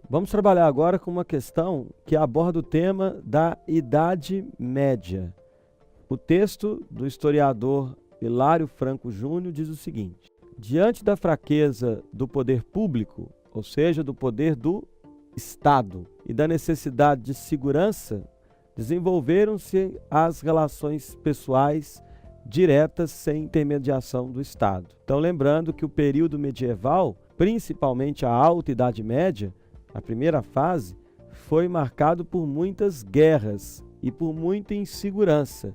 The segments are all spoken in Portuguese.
Vamos trabalhar agora com uma questão que aborda o tema da Idade Média. O texto do historiador Hilário Franco Júnior diz o seguinte: diante da fraqueza do poder público, ou seja, do poder do Estado, e da necessidade de segurança, desenvolveram-se as relações pessoais diretas sem intermediação do Estado. Então, lembrando que o período medieval, principalmente a Alta Idade Média, a primeira fase, foi marcado por muitas guerras e por muita insegurança.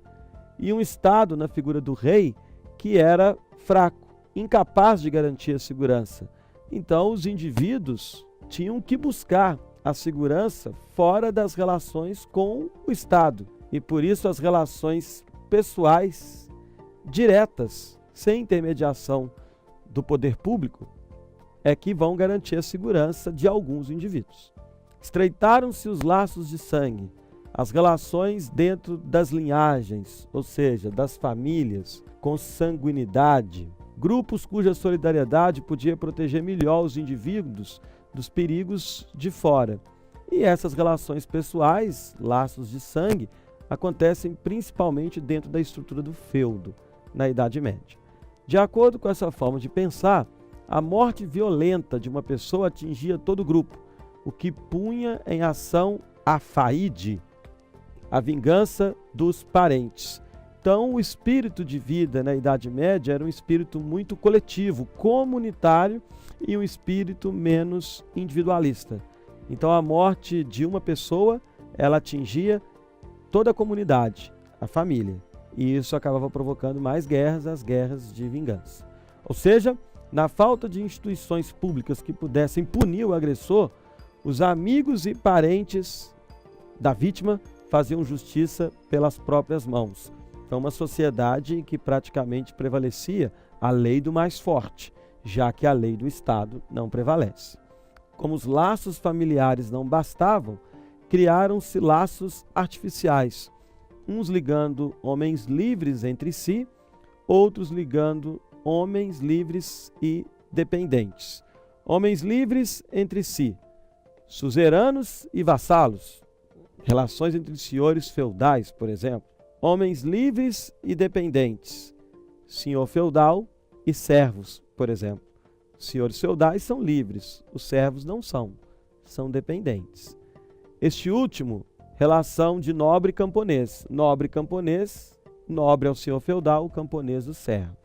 E um Estado, na figura do rei, que era fraco, incapaz de garantir a segurança. Então, os indivíduos tinham que buscar a segurança fora das relações com o Estado. E por isso as relações pessoais diretas, sem intermediação do poder público, é que vão garantir a segurança de alguns indivíduos. Estreitaram-se os laços de sangue, as relações dentro das linhagens, ou seja, das famílias, consanguinidade, grupos cuja solidariedade podia proteger melhor os indivíduos dos perigos de fora. E essas relações pessoais, laços de sangue, acontecem principalmente dentro da estrutura do feudo, na Idade Média. De acordo com essa forma de pensar, a morte violenta de uma pessoa atingia todo o grupo, o que punha em ação a faide, a vingança dos parentes. Então, o espírito de vida na Idade Média era um espírito muito coletivo, comunitário e um espírito menos individualista. Então, a morte de uma pessoa, ela atingia toda a comunidade, a família. E isso acabava provocando mais guerras, as guerras de vingança. Ou seja, na falta de instituições públicas que pudessem punir o agressor, os amigos e parentes da vítima faziam justiça pelas próprias mãos. Então, uma sociedade em que praticamente prevalecia a lei do mais forte, já que a lei do Estado não prevalece. Como os laços familiares não bastavam, criaram-se laços artificiais, uns ligando homens livres entre si, outros ligando homens livres e dependentes. Homens livres entre si, suzeranos e vassalos, relações entre senhores feudais, por exemplo. Homens livres e dependentes, senhor feudal e servos, por exemplo. Os senhores feudais são livres, os servos não são, são dependentes. Este último, relação de nobre e camponês. Nobre e camponês, nobre é o senhor feudal, camponês o servo.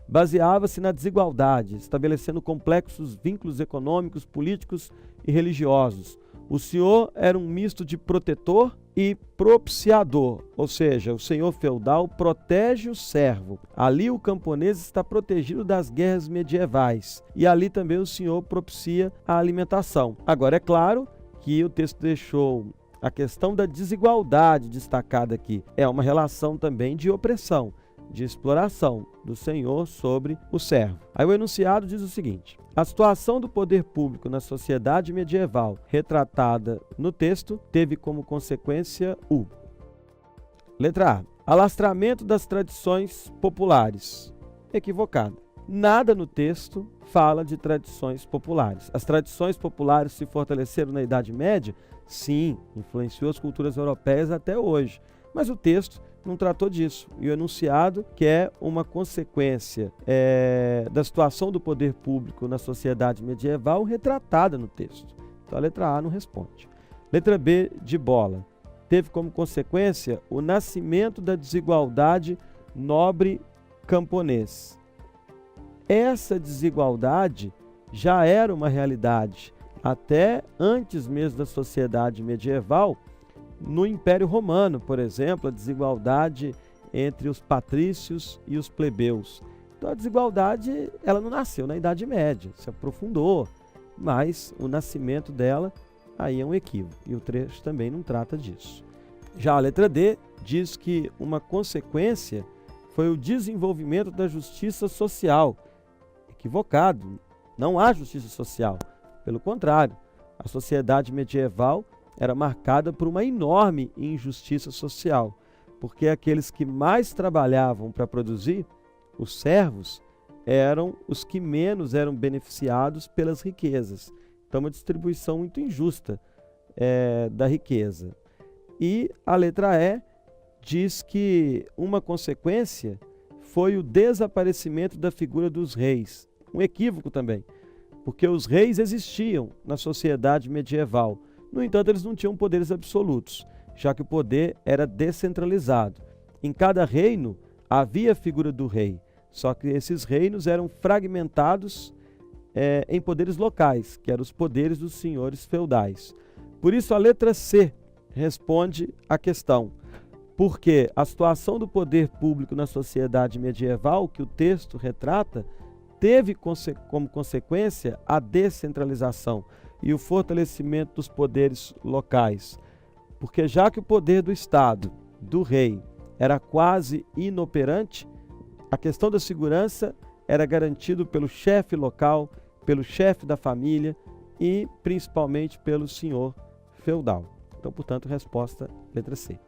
Baseava-se na desigualdade, estabelecendo complexos vínculos econômicos, políticos e religiosos. O senhor era um misto de protetor e propiciador, ou seja, o senhor feudal protege o servo. Ali o camponês está protegido das guerras medievais e ali também o senhor propicia a alimentação. Agora, é claro que o texto deixou a questão da desigualdade destacada aqui. É uma relação também de opressão, de exploração do senhor sobre o servo. Aí o enunciado diz o seguinte: a situação do poder público na sociedade medieval retratada no texto teve como consequência o... Letra A. Alastramento das tradições populares. Equivocado. Nada no texto fala de tradições populares. As tradições populares se fortaleceram na Idade Média? Sim, influenciou as culturas europeias até hoje. Mas o texto não tratou disso. E o enunciado, que é uma consequência da situação do poder público na sociedade medieval, retratada no texto. Então a letra A não responde. Letra B, de bola. Teve como consequência o nascimento da desigualdade nobre-camponês. Essa desigualdade já era uma realidade até antes mesmo da sociedade medieval. No Império Romano, por exemplo, a desigualdade entre os patrícios e os plebeus. Então a desigualdade, ela não nasceu na Idade Média, se aprofundou, mas o nascimento dela aí é um equívoco, e o trecho também não trata disso. Já a letra D diz que uma consequência foi o desenvolvimento da justiça social. Equivocado, não há justiça social, pelo contrário, a sociedade medieval era marcada por uma enorme injustiça social, porque aqueles que mais trabalhavam para produzir, os servos, eram os que menos eram beneficiados pelas riquezas. Então, uma distribuição muito injusta da riqueza. E a letra E diz que uma consequência foi o desaparecimento da figura dos reis. Um equívoco também, porque os reis existiam na sociedade medieval. No entanto, eles não tinham poderes absolutos, já que o poder era descentralizado. Em cada reino havia a figura do rei, só que esses reinos eram fragmentados em poderes locais, que eram os poderes dos senhores feudais. Por isso, a letra C responde à questão, porque a situação do poder público na sociedade medieval, que o texto retrata, teve como consequência a descentralização e o fortalecimento dos poderes locais. Porque já que o poder do Estado, do rei, era quase inoperante, a questão da segurança era garantida pelo chefe local, pelo chefe da família e principalmente pelo senhor feudal. Então, portanto, resposta letra C.